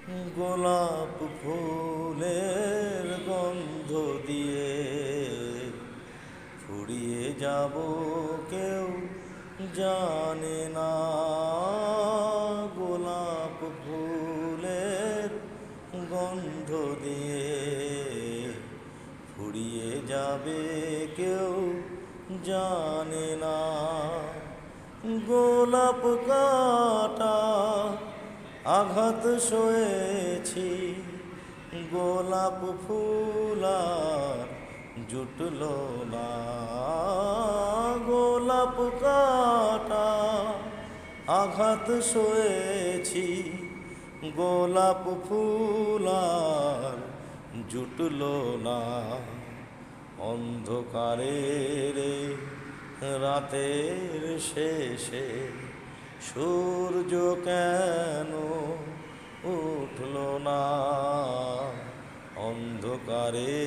গোলাপ ফুলের গন্ধ দিয়ে ফুরিয়ে যাব কেউ জানে না। গোলাপ ফুলের গন্ধ দিয়ে ফুরিয়ে যাবে কেউ জানে না। গোলাপ কাটা আঘাত সয়েছি, গোলাপ ফুল আর জুটল না। গোলাপ কাটা আঘাত সয়েছি, গোলাপ ফুল আর জুটল না। অন্ধকারের রাতের শেষে সূর্য কেন উঠল না? অন্ধকারে